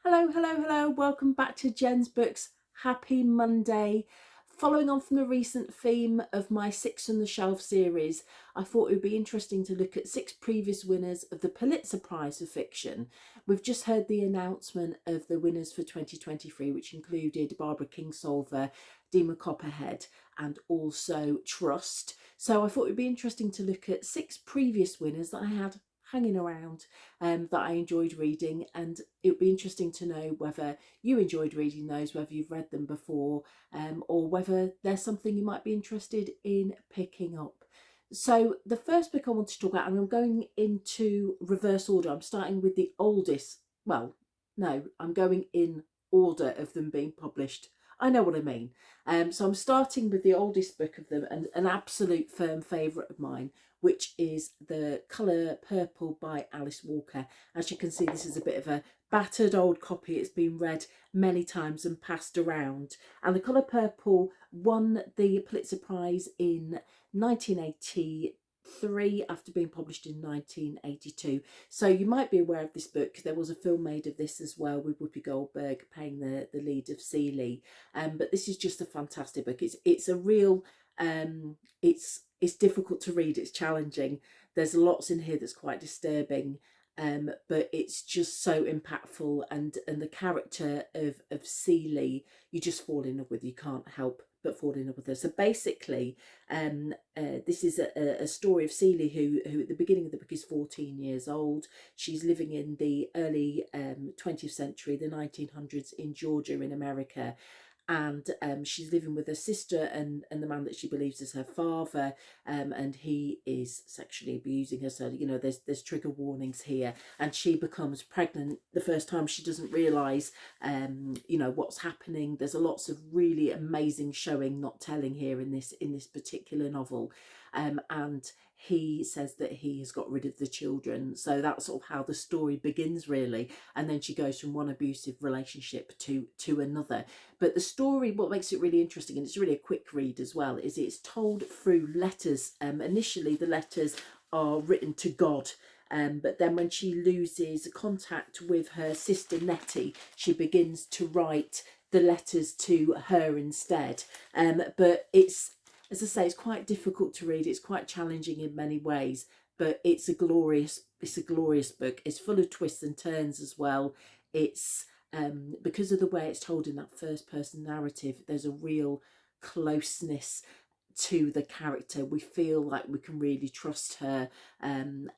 Hello, hello, hello. Welcome back to Jen's Books. Happy Monday. Following on from the recent theme of my Six on the Shelf series, I thought it would be interesting to look at six previous winners of the Pulitzer Prize for fiction. We've just heard the announcement of the winners for 2023, which included Barbara Kingsolver, Dima Copperhead, and also Trust. So I thought it would be interesting to look at six previous winners that I had hanging around that I enjoyed reading, and it would be interesting to know whether you enjoyed reading those, whether you've read them before, or whether there's something you might be interested in picking up. So the first book I want to talk about, and I'm going into reverse order. I'm starting with the oldest. Well, no, I'm going in order of them being published. I know what I mean. So I'm starting with the oldest book of them, and an absolute firm favourite of mine, which is The Colour Purple by Alice Walker. As you can see, this is a bit of a battered old copy. It's been read many times and passed around. And The Colour Purple won the Pulitzer Prize in 1983 after being published in 1982. So you might be aware of this book. There was a film made of this as well, with Whoopi Goldberg playing the lead of Seeley. But this is just a fantastic book. It's a real it's difficult to read. It's challenging. There's lots in here that's quite disturbing, but it's just so impactful. And the character of Seeley, you just fall in love with. You can't help but fall in love with her. So basically, this is a story of Seeley, who at the beginning of the book is 14 years old. She's living in the early 20th century, the 1900s, in Georgia in America. And she's living with her sister and the man that she believes is her father, and he is sexually abusing her. So there's trigger warnings here, and she becomes pregnant the first time. She doesn't realise what's happening. There's a lots of really amazing showing, not telling here in this particular novel, and he says that he has got rid of the children. So that's sort of how the story begins, really. And then she goes from one abusive relationship to another. But the story, what makes it really interesting, and it's really a quick read as well, is it's told through letters. Initially, the letters are written to God. But then when she loses contact with her sister Nettie, she begins to write the letters to her instead. But it's, as I say, it's quite difficult to read. It's quite challenging in many ways, but it's a glorious book. It's full of twists and turns as well. It's because of the way it's told in that first person narrative, there's a real closeness to the character. We feel like we can really trust her, and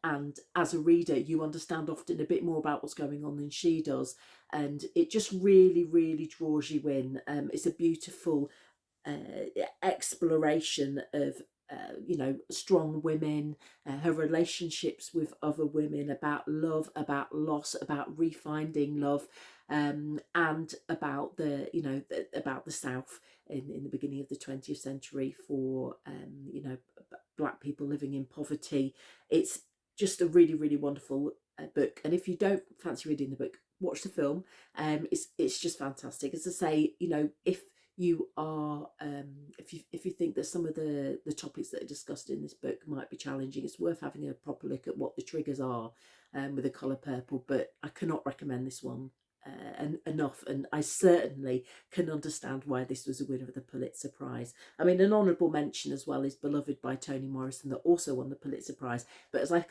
as a reader you understand often a bit more about what's going on than she does, and it just really draws you in. It's a beautiful exploration of strong women, her relationships with other women, about love, about loss, about refinding love, and about about the South in the beginning of the 20th century for black people living in poverty. It's just a really wonderful book, and if you don't fancy reading the book, watch the film. It's just fantastic. As I say, if you are if you think that some of the topics that are discussed in this book might be challenging, it's worth having a proper look at what the triggers are with The Colour Purple. But I cannot recommend this one enough, and I certainly can understand why this was a winner of the Pulitzer Prize. I mean, an honourable mention as well is Beloved by Toni Morrison, that also won the Pulitzer Prize. But as I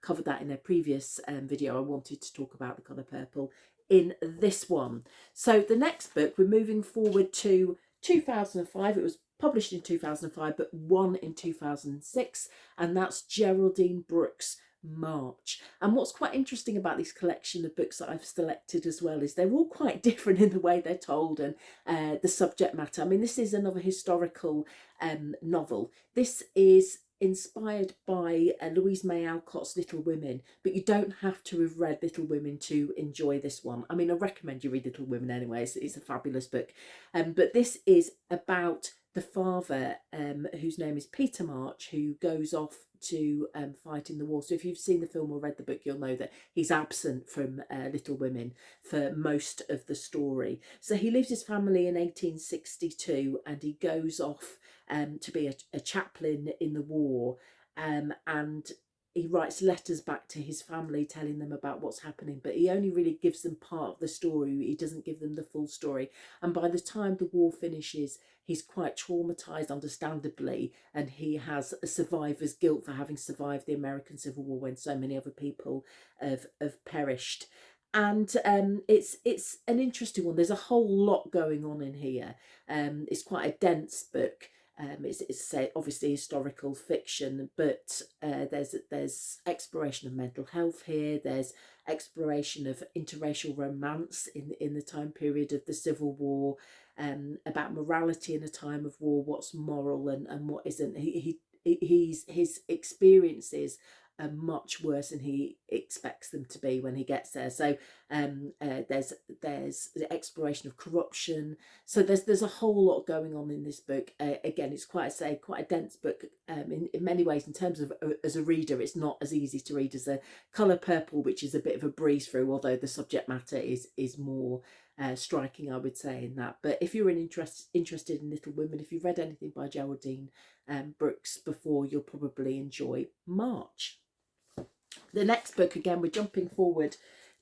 covered that in a previous video, I wanted to talk about The Colour Purple in this one. So the next book, we're moving forward to 2005. It was published in 2005 but won in 2006, and that's Geraldine Brooks' March. And what's quite interesting about this collection of books that I've selected as well is they're all quite different in the way they're told and the subject matter. I mean, this is another historical novel. This is inspired by Louise May Alcott's Little Women, but you don't have to have read Little Women to enjoy this one. I mean, I recommend you read Little Women anyway. It's a fabulous book. But this is about the father, whose name is Peter March, who goes off to fight in the war. So if you've seen the film or read the book, you'll know that he's absent from Little Women for most of the story. So he leaves his family in 1862 and he goes off to be a chaplain in the war, and he writes letters back to his family telling them about what's happening, but he only really gives them part of the story. He doesn't give them the full story. And by the time the war finishes, he's quite traumatized, understandably, and he has a survivor's guilt for having survived the American Civil War when so many other people have perished. And it's an interesting one. There's a whole lot going on in here. It's quite a dense book. It's obviously historical fiction, but there's exploration of mental health here. There's exploration of interracial romance in the time period of the Civil War, about morality in a time of war, what's moral and what isn't. His experiences are much worse than he expects them to be when he gets there. So there's the exploration of corruption. So there's a whole lot going on in this book. Again, it's quite a dense book in many ways. In terms of as a reader, it's not as easy to read as a Colour Purple, which is a bit of a breeze through, although the subject matter is more striking, I would say, in that. But if you're interested in Little Women, if you've read anything by Geraldine Brooks before, you'll probably enjoy March. The next book, again, we're jumping forward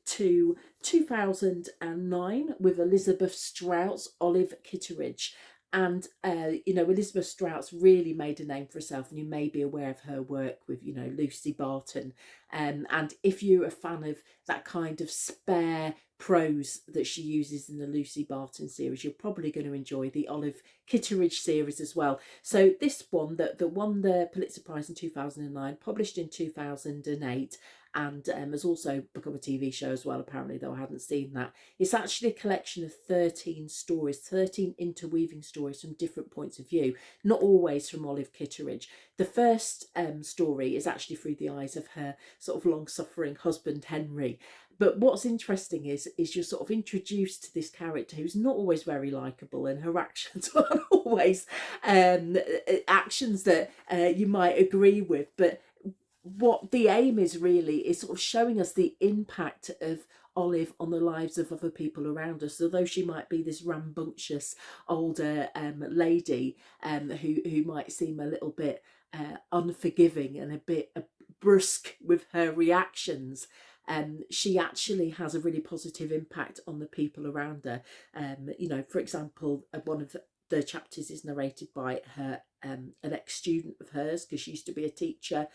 to 2009 with Elizabeth Strout's Olive Kitteridge. And, Elizabeth Strout's really made a name for herself, and you may be aware of her work with, Lucy Barton. And if you're a fan of that kind of spare prose that she uses in the Lucy Barton series, you're probably going to enjoy the Olive Kitteridge series as well. So this one that won the Pulitzer Prize in 2009, published in 2008, and has also become a TV show as well, apparently, though I hadn't seen that. It's actually a collection of 13 stories, 13 interweaving stories from different points of view, not always from Olive Kitteridge. The first story is actually through the eyes of her sort of long-suffering husband, Henry. But what's interesting is you're sort of introduced to this character who's not always very likeable, and her actions aren't always actions that you might agree with. But what the aim is really is sort of showing us the impact of Olive on the lives of other people around us. Although she might be this rambunctious older lady who might seem a little bit unforgiving and a bit brusque with her reactions, she actually has a really positive impact on the people around her. For example, one of the chapters is narrated by her an ex-student of hers, because she used to be a teacher,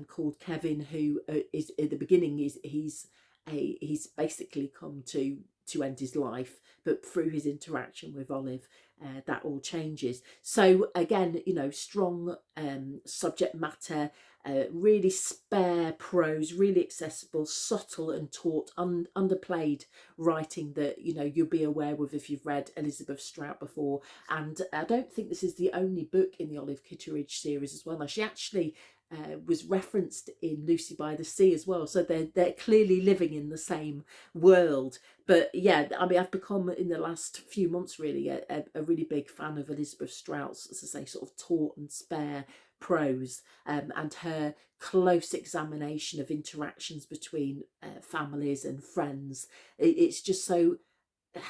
called Kevin, who is at the beginning he's basically come to end his life, but through his interaction with Olive, that all changes. So again, strong subject matter, really spare prose, really accessible, subtle and taut, underplayed writing that you'll be aware of if you've read Elizabeth Strout before. And I don't think this is the only book in the Olive Kitteridge series as well. Now, she actually was referenced in Lucy by the Sea as well, so they're clearly living in the same world. But yeah, I mean, I've become in the last few months really a really big fan of Elizabeth Strout's, as I say, sort of taut and spare prose, and her close examination of interactions between families and friends. It's just so,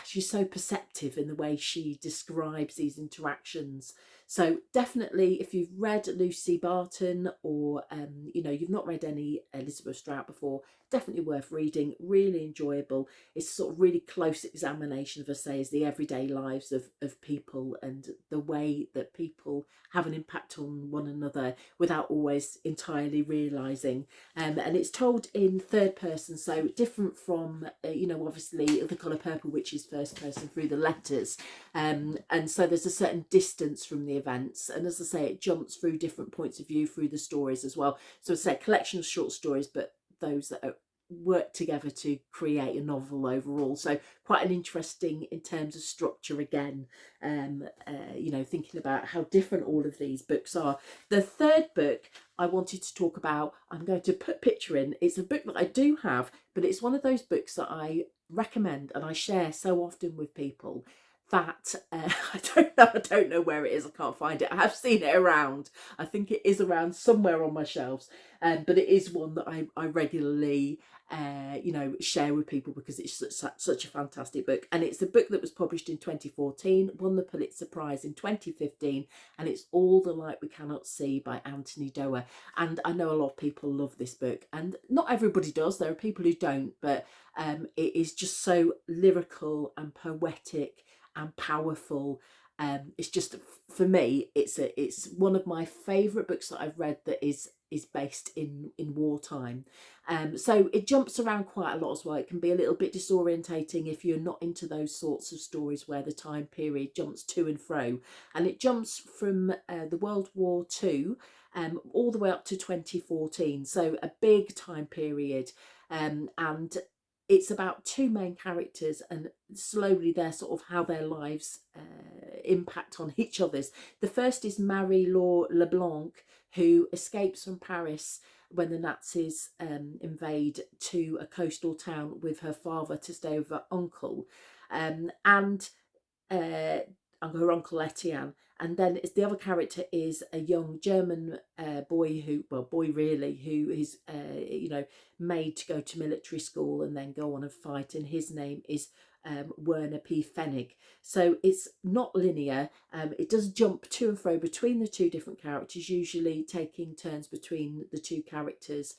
she's so perceptive in the way she describes these interactions. So definitely, if you've read Lucy Barton, or you've not read any Elizabeth Strout before, definitely worth reading. Really enjoyable. It's a sort of really close examination of, I say, is the everyday lives of people, and the way that people have an impact on one another without always entirely realising. And it's told in third person, so different from obviously The Colour Purple, which is first person through the letters, and so there's a certain distance from the events, and as I say, it jumps through different points of view through the stories as well. So it's a collection of short stories, but those that are work together to create a novel overall. So quite an interesting in terms of structure again, thinking about how different all of these books are. The third book I wanted to talk about, I'm going to put a picture in. It's a book that I do have, but it's one of those books that I recommend and I share so often with people that I don't know where it is. I can't find it. I have seen it around. I think it is around somewhere on my shelves, but it is one that I regularly you know, share with people because it's such a fantastic book. And it's a book that was published in 2014, won the Pulitzer Prize in 2015, and it's All the Light We Cannot See by Anthony Doer. And I know a lot of people love this book, and not everybody does. There are people who don't, but it is just so lyrical and poetic and powerful. It's just, for me, it's one of my favourite books that I've read that is based in wartime. So it jumps around quite a lot as well. It can be a little bit disorientating if you're not into those sorts of stories where the time period jumps to and fro. And it jumps from the World War II all the way up to 2014. So a big time period. And it's about two main characters and slowly their sort of how their lives impact on each other's. The first is Marie-Laure Leblanc, who escapes from Paris when the Nazis invade to a coastal town with her father to stay with her uncle, and her uncle Etienne. And then the other character is a young German boy who is you know, made to go to military school and then go on and fight, and his name is Werner P. Fennig. So it's not linear. It does jump to and fro between the two different characters, usually taking turns between the two characters,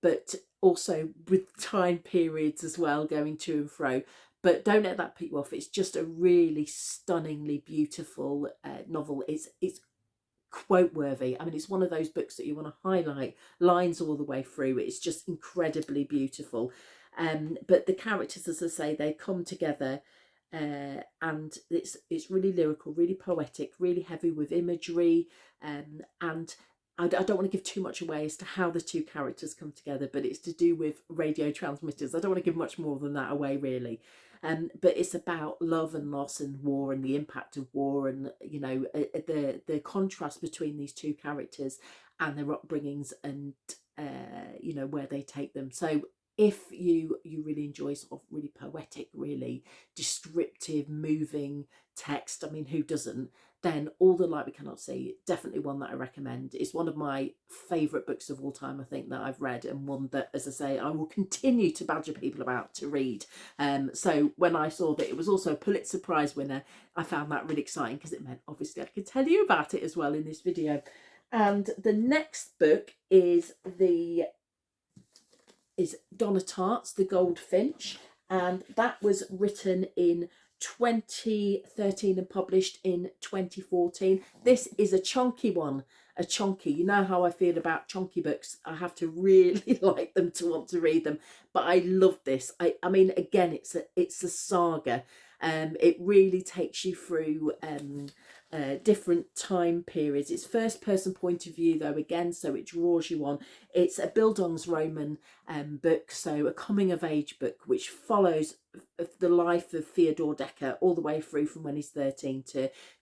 but also with time periods as well, going to and fro. But don't let that put you off. It's just a really stunningly beautiful novel. It's quote worthy. I mean, it's one of those books that you want to highlight lines all the way through. It's just incredibly beautiful. But the characters, as I say, they come together, and it's really lyrical, really poetic, really heavy with imagery, and I don't want to give too much away as to how the two characters come together, but it's to do with radio transmitters. I don't want to give much more than that away, really. But it's about love and loss and war and the impact of war, and you know, the contrast between these two characters and their upbringings, and you know, where they take them. So if you really enjoy sort of really poetic, really descriptive, moving text, I mean, who doesn't? Then All the Light We Cannot See, definitely one that I recommend. It's one of my favourite books of all time, I think, that I've read, and one that, as I say, I will continue to badger people about to read. So when I saw that it was also a Pulitzer Prize winner, I found that really exciting, because it meant obviously I could tell you about it as well in this video. And the next book is Donna Tart's The Goldfinch, and that was written in 2013 and published in 2014. This is a chunky one, you know how I feel about chunky books. I have to really like them to want to read them, but I love this. I mean, again, it's a saga. It really takes you through different time periods. It's first person point of view though, again, so it draws you on. It's a Bildungsroman book, so a coming of age book, which follows the life of Theodore Decker all the way through from when he's 13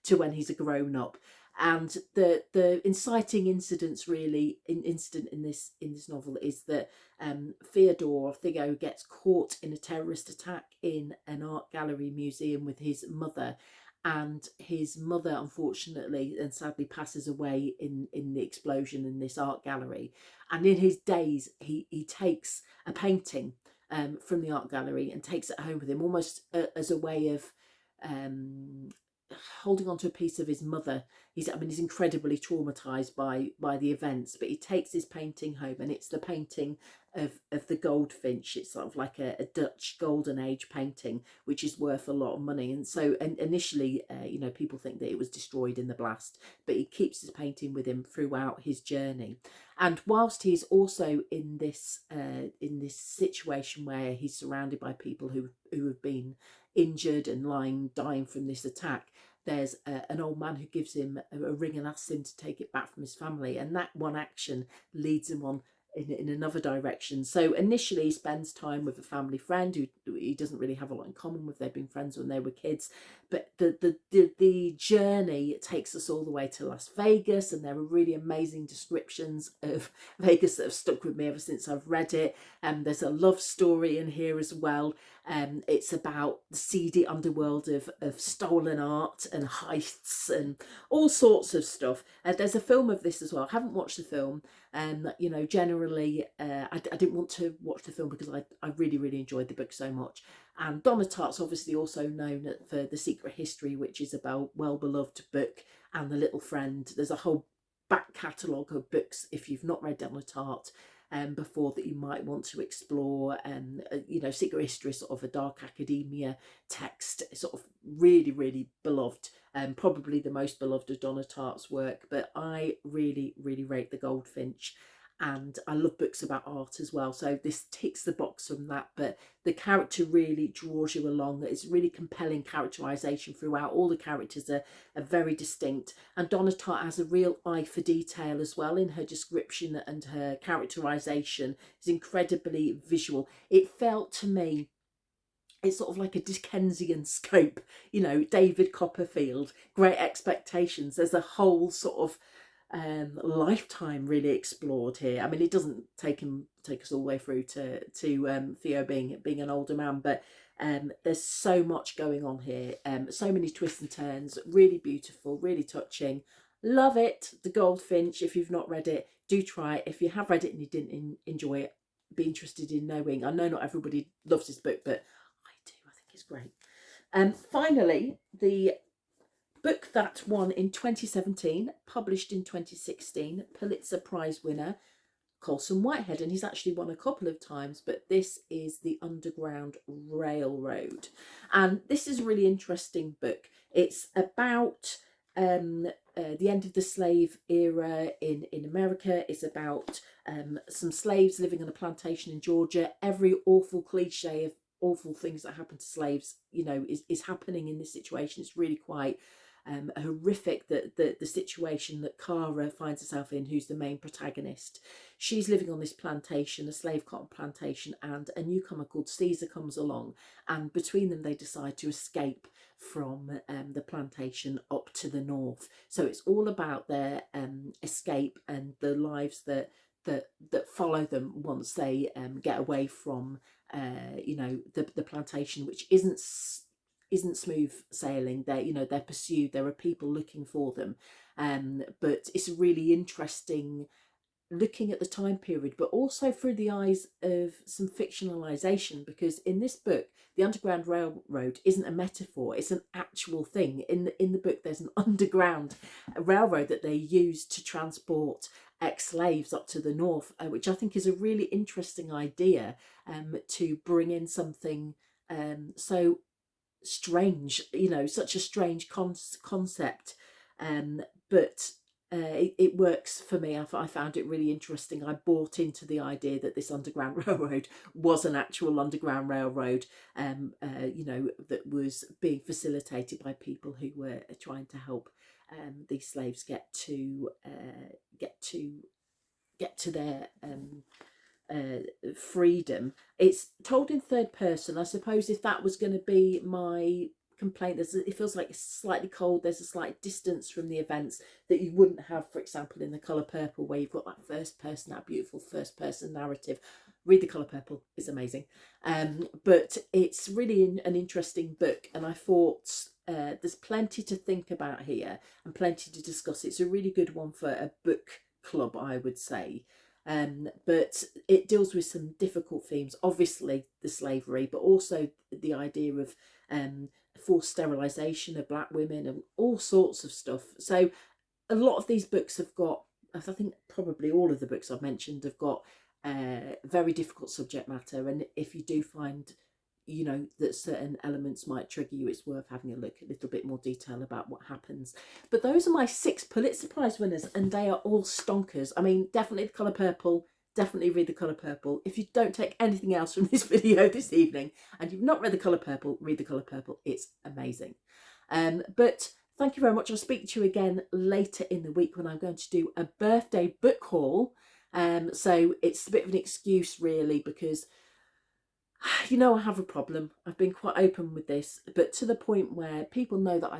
to when he's a grown up. And the inciting incident in this novel is that Theo gets caught in a terrorist attack in an art gallery museum with his mother, and his mother unfortunately and sadly passes away in the explosion in this art gallery. And in his days he takes a painting from the art gallery and takes it home with him, almost as a way of holding on to a piece of his mother. He's incredibly traumatized by the events, but he takes his painting home, and it's the painting of the Goldfinch. It's sort of like a Dutch golden age painting, which is worth a lot of money. And so, and initially, you know, people think that it was destroyed in the blast, but he keeps his painting with him throughout his journey. And whilst he's also in this situation where he's surrounded by people who have been injured and dying from this attack, there's an old man who gives him a ring and asks him to take it back from his family, and that one action leads him on in another direction. So initially he spends time with a family friend who he doesn't really have a lot in common with. They've been friends when they were kids, but the journey takes us all the way to Las Vegas, and there are really amazing descriptions of Vegas that have stuck with me ever since I've read it. There's a love story in here as well. It's about the seedy underworld of stolen art and heists and all sorts of stuff. There's a film of this as well. I haven't watched the film, You know, generally, I didn't want to watch the film because I really, really enjoyed the book so much. And Donna Tartt's obviously also known for The Secret History, which is about well-beloved book, and The Little Friend. There's a whole back catalogue of books, if you've not read Donna Tartt before, that you might want to explore. You know, Secret History is sort of a dark academia text, sort of really, really beloved, probably the most beloved of Donna Tartt's work. But I really, really rate The Goldfinch. And I love books about art as well. So this ticks the box from that. But the character really draws you along. It's really compelling characterization throughout. All the characters are very distinct. And Donna Tartt has a real eye for detail as well in her description, and her characterization is incredibly visual. It felt to me, it's sort of like a Dickensian scope, you know, David Copperfield, Great Expectations. There's a whole sort of lifetime really explored here. I mean, it doesn't take us all the way through to Theo being an older man, but there's so much going on here. So many twists and turns. Really beautiful, really touching. Love it. The Goldfinch. If you've not read it, do try it. If you have read it and you didn't enjoy it, be interested in knowing. I know not everybody loves this book, but I do. I think it's great. Finally, the book that won in 2017, published in 2016, Pulitzer Prize winner, Colson Whitehead, and he's actually won a couple of times, but this is The Underground Railroad. And this is a really interesting book. It's about the end of the slave era in America. It's about some slaves living on a plantation in Georgia. Every awful cliche of awful things that happen to slaves, you know, is happening in this situation. It's really quite horrific, that the situation that Cara finds herself in, who's the main protagonist. She's living on this plantation, a slave cotton plantation, and a newcomer called Caesar comes along, and between them they decide to escape from the plantation up to the north. So it's all about their escape and the lives that follow them once they get away from you know, the plantation, which isn't smooth sailing. They're pursued. There are people looking for them, but it's really interesting looking at the time period, but also through the eyes of some fictionalization, because in this book the Underground Railroad isn't a metaphor, it's an actual thing. In the book there's an underground railroad that they use to transport ex-slaves up to the north, which I think is a really interesting idea, to bring in something so strange, you know, such a strange concept, but it works for me. I found it really interesting. I bought into the idea that this Underground Railroad was an actual Underground Railroad, you know, that was being facilitated by people who were trying to help these slaves get to their freedom. It's told in third person. I suppose if that was going to be my complaint, it feels like it's slightly cold. There's a slight distance from the events that you wouldn't have, for example, in The Colour Purple, where you've got that first person, that beautiful first person narrative. Read The Colour Purple, it's amazing. But it's really an interesting book, and I thought there's plenty to think about here and plenty to discuss. It's a really good one for a book club, I would say. But it deals with some difficult themes, obviously the slavery, but also the idea of forced sterilisation of black women and all sorts of stuff. So a lot of these books have got, I think probably all of the books I've mentioned have got very difficult subject matter, and if you do find, you know, that certain elements might trigger you, it's worth having a look at a little bit more detail about what happens. But those are my 6 Pulitzer Prize winners, and they are all stonkers. I mean, definitely The Colour Purple. Definitely read The Colour Purple. If you don't take anything else from this video this evening and you've not read The Colour Purple, read The Colour Purple. It's amazing. But thank you very much. I'll speak to you again later in the week when I'm going to do a birthday book haul. So it's a bit of an excuse really, because you know, I have a problem. I've been quite open with this, but to the point where people know that I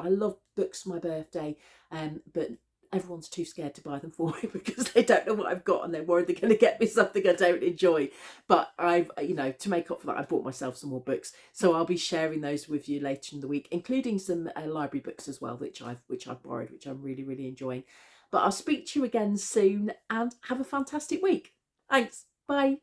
love books for my birthday, but everyone's too scared to buy them for me because they don't know what I've got and they're worried they're going to get me something I don't enjoy. But I've, you know, to make up for that, I bought myself some more books, so I'll be sharing those with you later in the week, including some library books as well, which I've borrowed, which I'm really enjoying. But I'll speak to you again soon and have a fantastic week. Thanks. Bye.